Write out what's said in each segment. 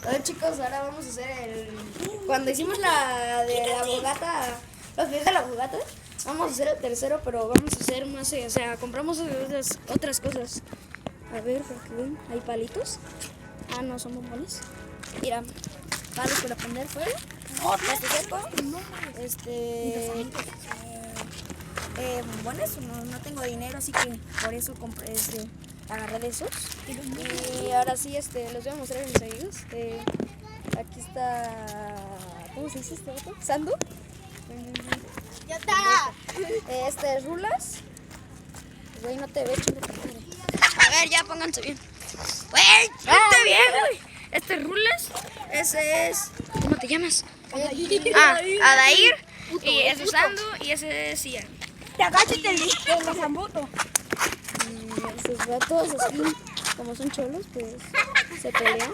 A ver, chicos, ahora vamos a hacer el... Cuando hicimos la de la fogata, los videos de la fogata, vamos a hacer el tercero, pero vamos a hacer más, o sea, compramos otras cosas. A ver, para que ven, hay palitos. Ah, no, son bombones. Mira, palos para prender fuego. Este seco. Bombones, no tengo dinero, así que por eso compré agarré de esos. Y ahora sí, los voy a mostrar a mis amigos. Aquí está, ¿cómo se dice este otro? ¿Sandu? ¡Ya está! Rulas. Güey, no te ve, chido. A ver, ya pónganse bien. Güey, ponte bien, güey. Este Rulas, ese es, ¿cómo te llamas? Adair. Y ese es Sandu y ese es Ian. Te agachas el zambuto. Estos gatos así, como son cholos, pues se pelean.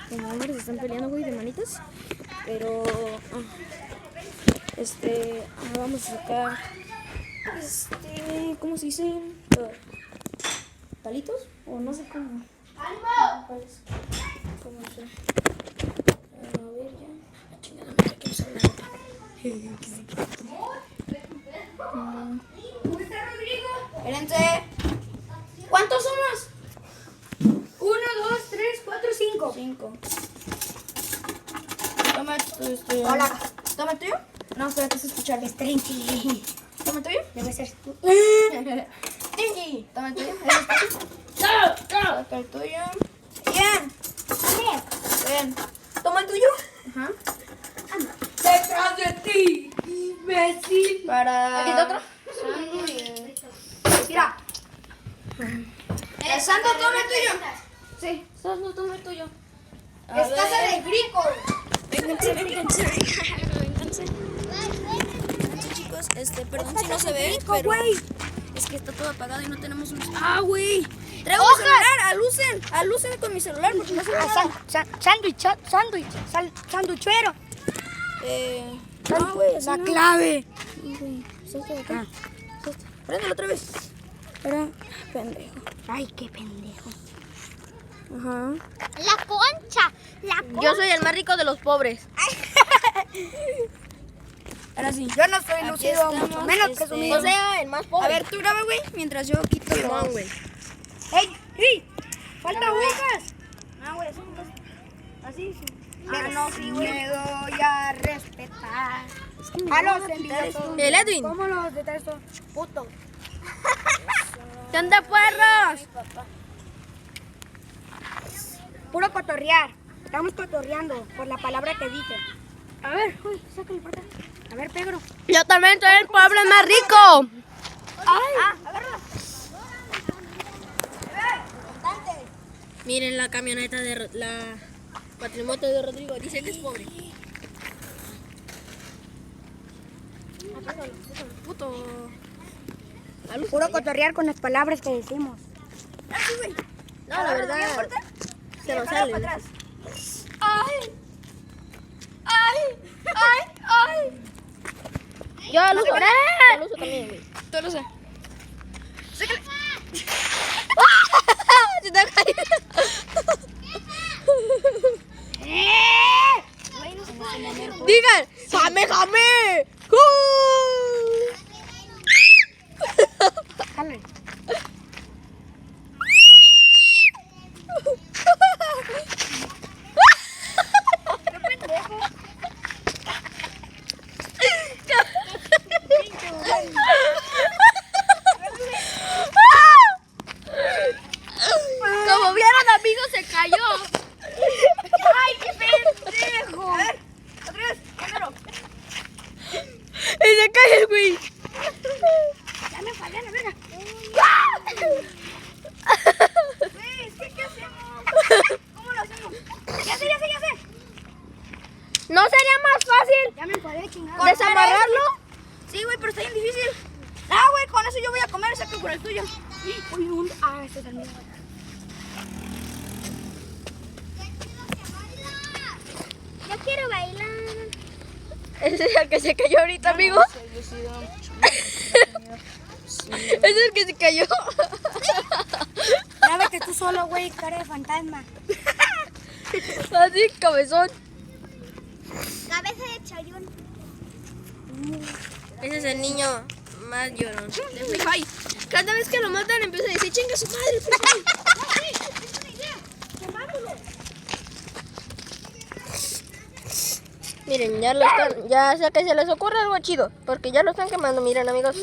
Como hombres están peleando, güey, de manitas. Pero vamos a sacar ¿cómo se dice? ¿Palitos? O no sé cómo. ¿Cuáles? ¿Cómo se? A ver ya. La chingada madre que usa la nota. Espérense. ¿Cuántos somos? 1, 2, 3, 4, 5. 5. Toma esto. Hola. ¿Toma el tuyo? No, espérate, es escuchar. Es Trinky. ¿Toma el tuyo? Debe ser tú. Trinky. ¿Toma el tuyo? Saca el tuyo. Bien. Bien. Toma el tuyo. Ajá. Detrás de ti, imbécil. Para... ¿Aquí está otro? Sandu y... Mira. Sandu, toma el tuyo. Sí, Sandu, toma el tuyo. Es casa de Grico. Vénganse, chicos, perdón si no se ve, pero es que está todo apagado y no tenemos un... ¡Ah, güey! Traigo mi celular, alucen con mi celular porque no se ve nada. Sanduchero. No, güey, La clave. Salte de acá. Préndelo otra vez. Espera, pendejo. Ay, qué pendejo. Ajá. La concha. Yo soy el más rico de los pobres. Ahora sí. Yo no soy Aquí lucido, mucho estamos, menos presumido. o sea, el más pobre. A ver, tú graba, güey, mientras yo quito los... güey. ¡Ey! ¡Falta hojas! güey, así, sí. No, sí, güey. Me doy a respetar. Es que me A van los a quitar envidiosos. esto. El Edwin. ¿Cómo los detesto? Puto. ¿Qué onda, puerros? Puro cotorrear. Estamos cotorreando por la palabra que dije. A ver, uy, sácale para acá. A ver, Pedro. Yo también soy el pobre más rico. ¡Ay! Agárrala. Miren la camioneta de la cuatrimoto de Rodrigo. Dice que es pobre. Puto. Puro cotorrear con las palabras que decimos. No, la verdad. Se nos sale. ¡Ay! ¡Ay! ¡Ay! ¡Ay! Yo lo uso. Yo lo uso también, güey. Tú lo usas. Se te ha caído. Digan, ¡jame, jame! Jálale. Como vieron, amigos, se cayó. ¡Ay, qué pendejo! A ver, otra vez, primero. Y se cae el güey. Ya me fallé la verga. Güey, ¿qué hacemos? ¿Cómo lo hacemos? Ya sé. ¿No sería más fácil Ya me enfadé, chingada. desamarrarlo? Sí, güey, pero está bien difícil. Ah, güey, con eso yo voy a comer, saco por el tuyo. Uy, un... Ah, este es el mío. Yo quiero bailar. Ese es el que se cayó ahorita, amigo. Ese es el que se cayó. Grábate tú solo, güey, cara de fantasma. Así, cabezón. Cabeza de chayón. Ese es el niño más llorón de Free Fire. Cada vez que lo matan empieza a decir, chinga su madre, Free Fire. Miren, ya sea que se les ocurre algo chido, porque ya lo están quemando, miren amigos.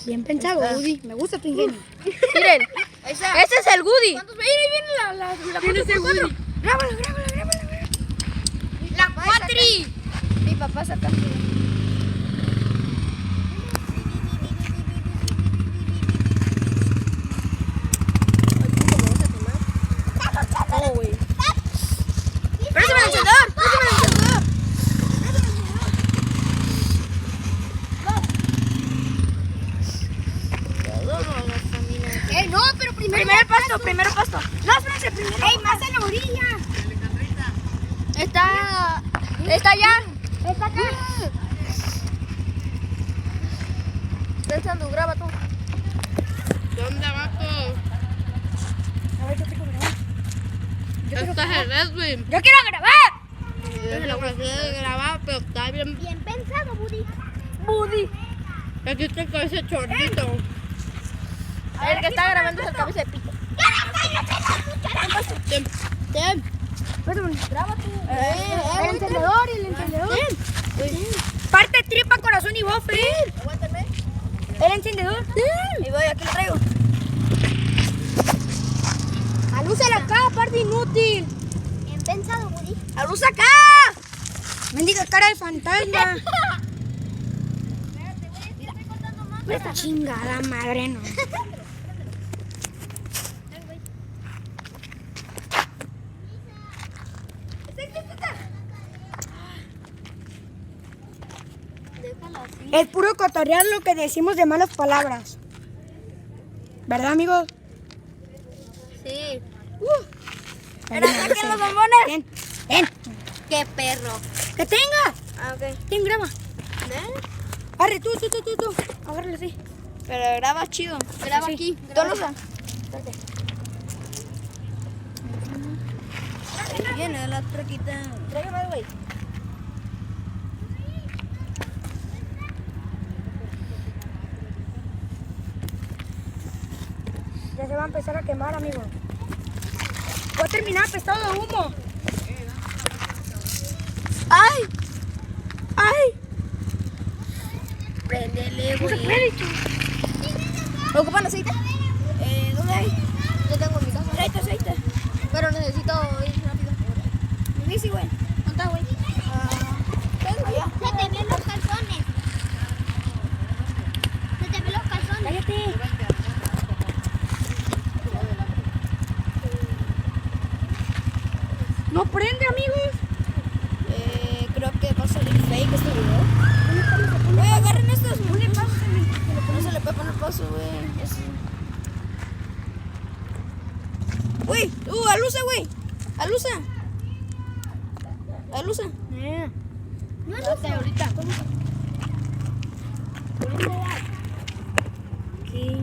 Bien pensado, Woody. Me gusta tu ingenio. Miren, Ahí está. este es el Woody. Mira, ahí viene la ¿Quién es el Woody? Grábalo. La Patri. Mi papá sacando. Oh, güey. ¡Préstame el encendedor! ¡Préstame el encendedor! No, pero primero Primero pasto. No, espérense, primero. ¡Ey, más en la orilla! Está allá. Está acá. Pensando, graba tú. ¿Dónde vato? A ver, yo quiero grabar. Esta es el Edwin. ¡Yo quiero grabar! Yo lo que grabar, pero está bien. Bien pensado, Woody. Aquí está con ese chorrito. El que está grabando es el cabeza de pito. Ten. Graba tú. El encendedor y el encendedor. Parte, tripa, corazón y bofe. Aguántame. El encendedor. Y voy, aquí lo traigo. Alúzala acá, parte inútil. Bien pensado, Woody. ¡Aluz acá! Mendiga cara de fantasma. Esta chingada madre, no. Es puro cotorrear lo que decimos de malas palabras. ¿Verdad, amigos? Sí. Pero saquen los bombones. Ven. ¡Qué perro! ¡Que tenga! Ah, ok. Ten, graba. Arre, tú. Agárralo así. Pero graba chido. Graba Sí. aquí. Tolosa. Ahí viene la troquita. Tráigame, güey. Ya se va a empezar a quemar, amigo. Voy a terminar apestado de humo. ¡Ay! Préndele, güey. ¿Ocupan aceite? ¿Dónde hay? Yo tengo en mi casa. Aceite. Pero necesito ir rápido. Mi bici, güey. ¿Dónde está, güey? Allá. Se te ven los calzones. Cállate. No prende, amigos. Creo que va a salir fake este video. Güey, agarren estos. No se le puede poner paso, güey. Güey, alusa, güey. Alusa. No Ahorita. Aquí.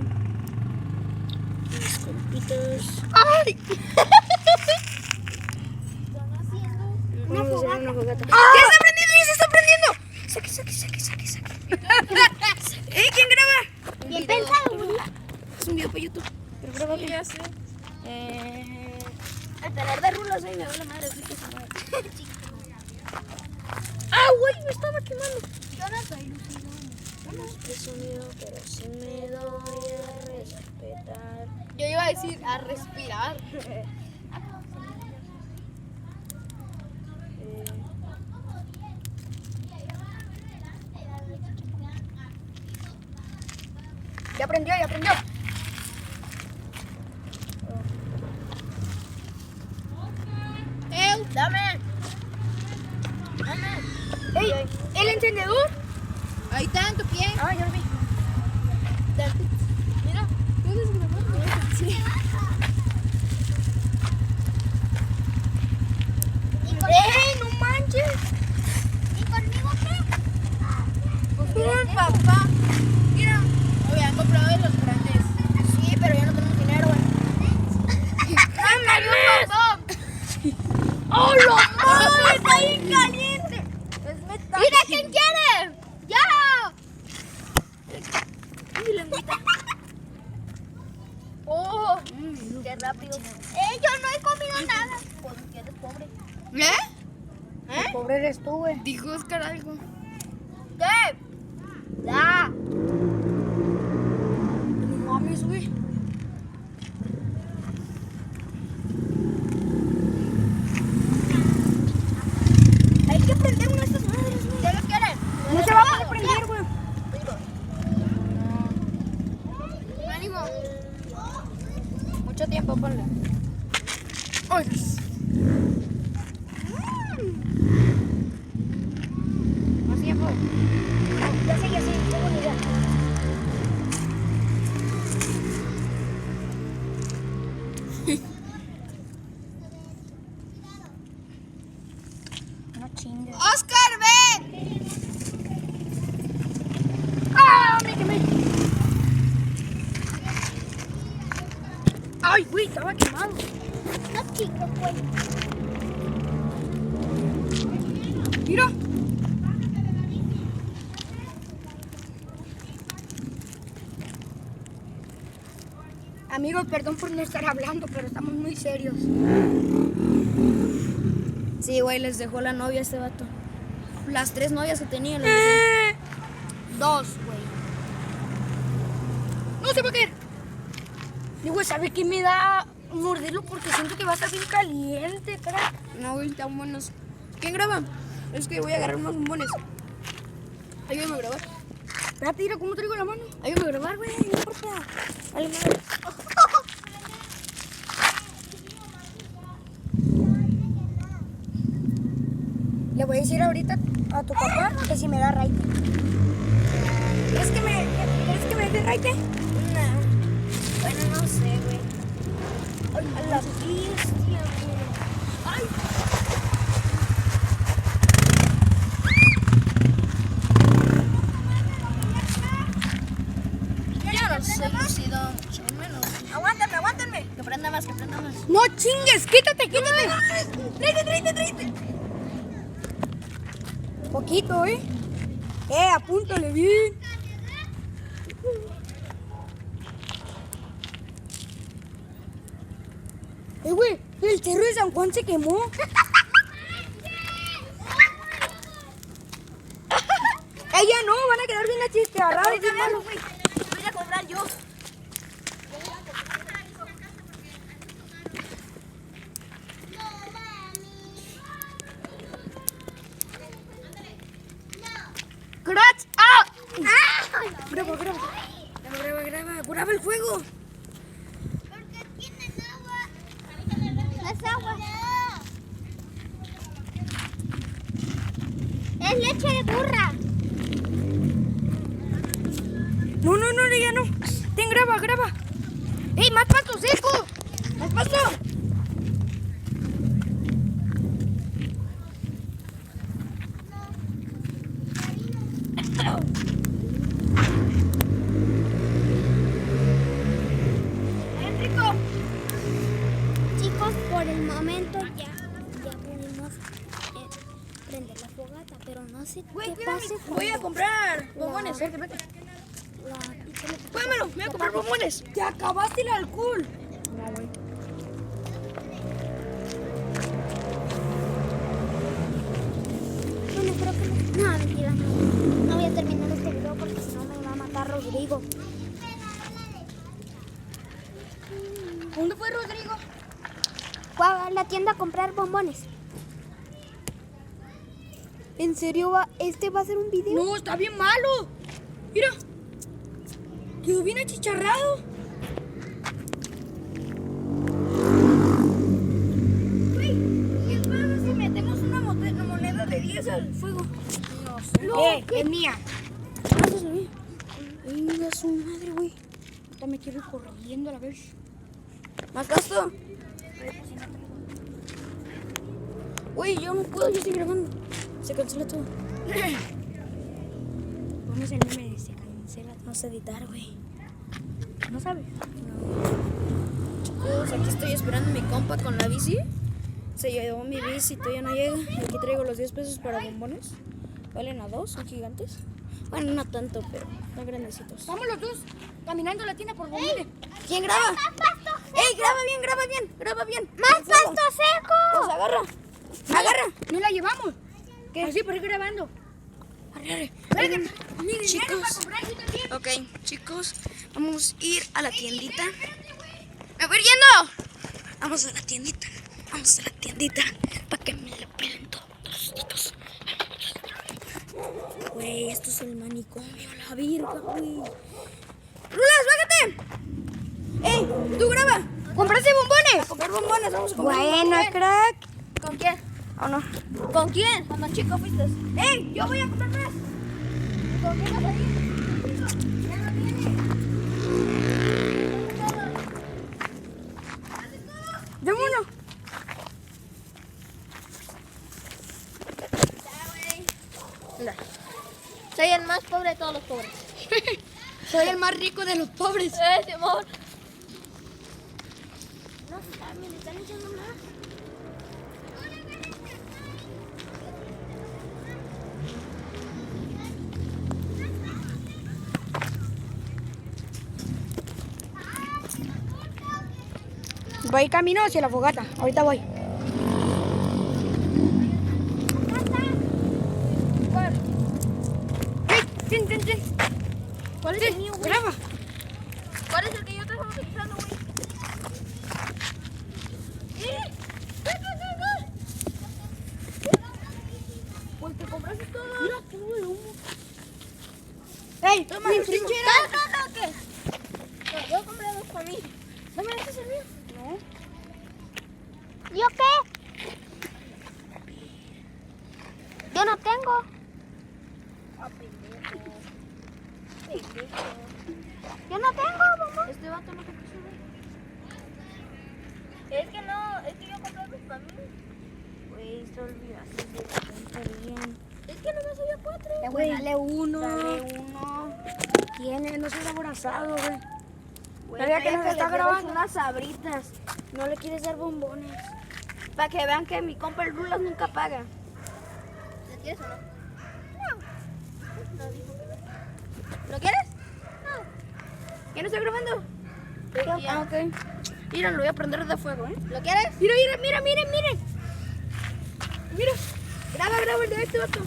Mis compitas. ¡Ay! Vamos a hacer una fogata. ¡Ya está prendiendo! ¡Ya se está prendiendo! Saque. ¿Quién graba? Bien pensado, Woody. Es un video para YouTube. Pero graba bien. Ya sé. El tener de rulos ahí me da la madre. ¡Ah, güey! Me estaba quemando. Yo no soy lucido. No es presumido, pero sí me doy a respetar. Yo iba a decir a respirar. Ya aprendió. ¡Dame! ¡Ey! ¿El encendedor? Ahí está en tu pie. Ah, yo lo vi. Mira, ¿puedes grabar? Sí. ¡No manches! ¿Y conmigo qué? Uy, papá. Mira, habían comprado de los grandes. Sí, pero ya no tenemos dinero, güey. lo madre! ¡Está bien caliente! ¡Mira quién quiere! ¡Ya! Mi lengüita. ¡Oh! ¡Qué rápido! Yo no he comido nada. Pues que eres pobre. ¿Eh? Pobre eres tú, güey. Dijo Oscar algo. ¿Qué? ¡Ya! No mames, güey. Hay que prender una de estas madres, güey. ¿Qué lo quieren? No se va a poder prender, güey. ¡Ánimo! Mucho tiempo, ponle. Ay. Más tiempo. Ya sé, tengo una idea. No chingues. ¡Oscar, ven! ¡Ah! Me quemé. ¡Ay, güey! Estaba quemado. No, chicos, pues. Mira. Amigos, perdón por no estar hablando, pero estamos muy serios. Sí, güey, les dejó la novia a este vato. Las 3 novias que tenía. Les dejó. 2, güey. No se va a caer. Y, güey, ¿sabe qué me da morderlo? Porque siento que va a estar bien caliente, carajo. No, güey, están buenos. ¿Quién graba? Es que voy a agarrar unos bombones. Ayúdame a grabar. Espérate, mira cómo traigo la mano. Ayúdame a grabar, güey. No importa. Vale, madre. Le voy a decir ahorita a tu papá que si me da raite. ¿Crees que me dé raite? No. Bueno, no sé, güey. A la bestia, güey. Ay. Yo no sé, lucido. Mucho menos. Aguántame. Que prenda más, que prenda más. No chingues, quítate. Tráete. Poquito, apúntale bien. Güey, el cerro de San Juan se quemó. Ella no, van a quedar bien achicharrados. Voy a comprar yo. ¡Crach! ¡Ah! Graba el fuego. No es agua. Es leche de burra. No, ya no. Ten, graba. ¡Ey, más pasto seco! ¡Más pasto! Chicos, por el momento ya pudimos prender la fogata, pero no sé qué pase. Voy a comprar bombones. Espérate. Pónmelo, voy a comprar bombones. ¡Te acabaste el alcohol! No, güey. Bueno, creo que no, mentira, no voy a terminar este video porque si no me va a matar Rodrigo. ¿Dónde fue Rodrigo? Fue a la tienda a comprar bombones. ¿En serio este va a ser un video? No, está bien malo. Mira. Quedó bien achicharrado. ¿Qué pasa si metemos una moneda de 10 al fuego? No sé. Es mía. Gracias a mí. Venga su madre, güey. Ahorita me quiero ir corriendo a la vez. ¿Más gasto? Güey, yo no puedo, yo estoy grabando. Se cancela todo. Vamos el meme de se cancela. No sé editar, güey. ¿No sabes? Chicos, aquí estoy esperando a mi compa con la bici. Se llevó mi bici y todavía no llega. Y aquí traigo los 10 pesos para bombones. Valen a 2, son gigantes. Bueno, no tanto, pero son grandecitos. Vamos los dos caminando a la tienda por bombones. ¿Quién graba? ¡Ey, graba bien, graba bien, graba bien! ¡Más pasto seco! Pues agarra, agarra. No la llevamos. ¿Qué? Así por ir grabando. Arre, Miren, mi dinero Chicos. para comprar yo también. Ok, chicos, vamos a ir a la tiendita. ¡Me voy yendo! Vamos a la tiendita, para que me lo pelen todos. Güey, esto es el manicomio, la virga, güey. ¡Rulas, bájate! ¡Ey, tú graba! ¿Compraste bombones? A comprar bombones, vamos a comprar Bueno, bombones. crack. ¿Con quién? ¿O no? ¿Con quién? Cuando chico fuiste. ¡Ey, yo voy a comprar más! ¿Con quién vas a ir? Dame uno. Soy el más pobre de todos los pobres. Soy el más rico de los pobres. Simón. No, me le están echando más. Voy camino hacia la fogata. Ahorita voy. ¡Tin! ¿Cuál es el mío, güey? Graba. ¿Cuál es el que yo te estaba utilizando, güey? Pues te compraste todo. Mira, qué buen humo. ¡Ey! Toma, mi no, trinchera! no, ¿qué? No, yo compré dos para mí. ¿No me dejas el mío? No. ¿Yo qué? Yo no tengo. Yo no tengo, mamá. Este vato no te puso ver. Es que no, es que yo compré dos para mí. Güey, te olvidaste de bien. Es que no me sabía cuatro. Güey, dale uno. Dale uno. Tiene, no seas aborazado, güey. Güey, Sabía que nos cállate, está le damos grabando. unas sabritas. No le quieres dar bombones. Para que vean que mi compa el Rulas nunca paga. ¿Lo quieres o no? No. No dijo que no. ¿Lo quieres? No. ¿Quién está grabando? Sí, Ah, ok. Mira, lo voy a prender de fuego, ¿eh? ¿Lo quieres? Mira, miren. Mira. Graba el de este vato.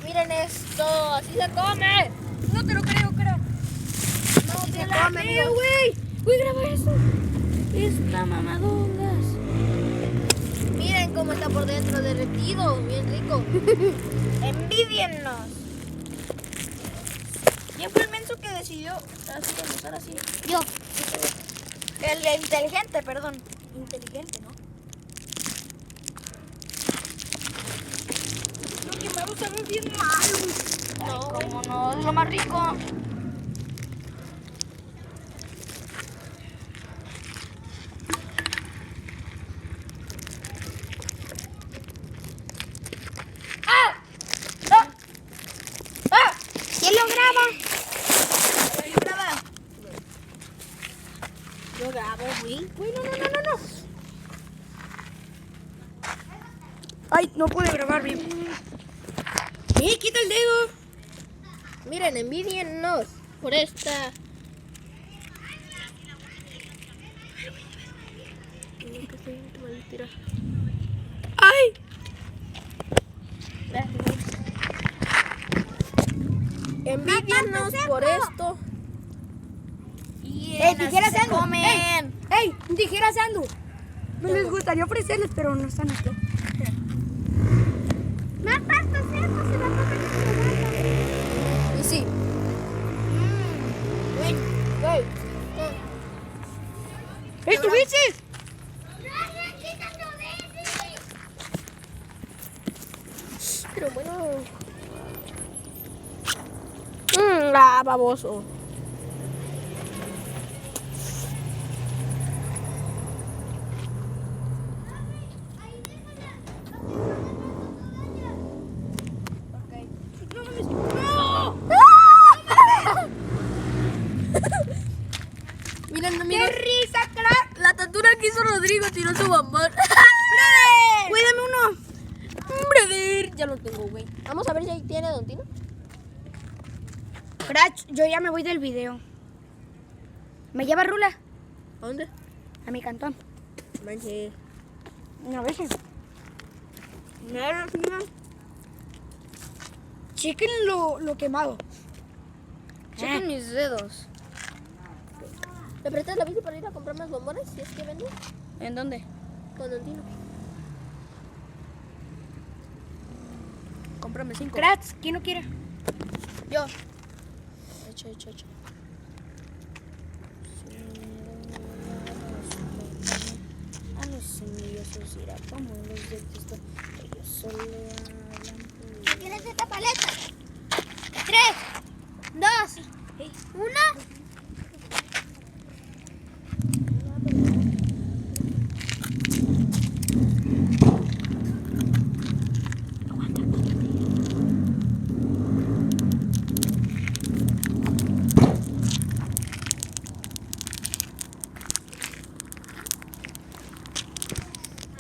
Miren esto, así se come. No te lo creo. No Se come, güey. Güey, graba eso. Está mamadongas. Miren cómo está por dentro derretido, bien rico. Envidiennos. ¿Quién fue el menso que decidió así comenzar así? Yo. El inteligente, perdón. Inteligente, ¿no? Lo que me gusta es bien malo. No, güey. ¿Cómo no? Es lo más rico. ¿Quién lo graba? Yo graba. Yo grabo, güey. Uy, no. Ay, no pude grabar bien. Quita el dedo. Miren, envidiennos por esta. Ay. Envidiennos por esto. Ey, tijera se sandu. comen. Ey, tijera sandu. No les gustaría ofrecerles, pero no están aquí. Más pasto seco, se va a comer. Y sí. ¡Ey, tu bici! Pero bueno. Baboso. Miren, ¡Qué miren. risa basura que hizo Rodrigo, tiró su bombón. Cuídame uno. Brother, ya lo tengo, güey. Vamos a ver si ahí tiene Don Tino. Crash, yo ya me voy del video. ¿Me lleva Rula? ¿A dónde? A mi cantón. Manche. A veces. Chequen lo quemado. Chequen mis dedos. ¿Me prestas la bici para ir a comprar más bombones? Si es que venden. ¿En dónde? Con Don Tino. Cómprame 5. Crash, ¿quién no quiere? Yo. Echa. A los envidiosos irá como los detesto. Ellos solo hablan. ¿Tienes esta paleta? 3, 2, 1.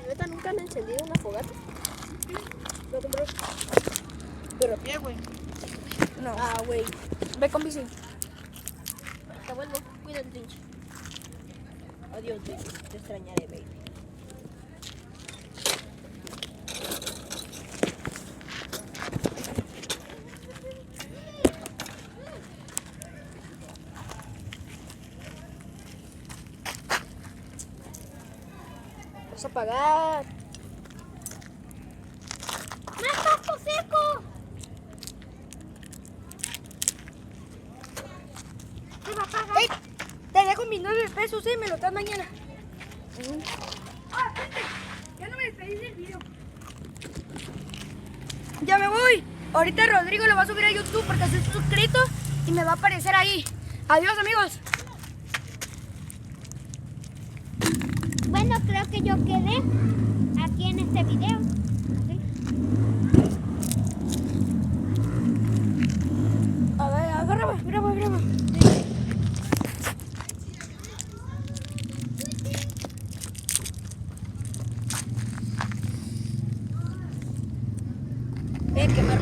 ¿Neta nunca han encendido una fogata? Lo compré. Pero pie, güey. No. Ah, güey. Ve con bici. Te vuelvo. Cuida el trinche. Adiós, baby. Te extrañaré, baby. Vas a pagar. ¡Más pasto seco! ¿Qué va a pagar? ¡Ey! Te dejo mis 9 pesos, me lo das mañana. Ah, espérate. Ya no me despedí del video. Ya me voy. Ahorita Rodrigo lo va a subir a YouTube porque estoy suscrito y me va a aparecer ahí. Adiós, amigos. Bueno, creo que yo quedé aquí en este video. A ver, agárrame, graba. Que me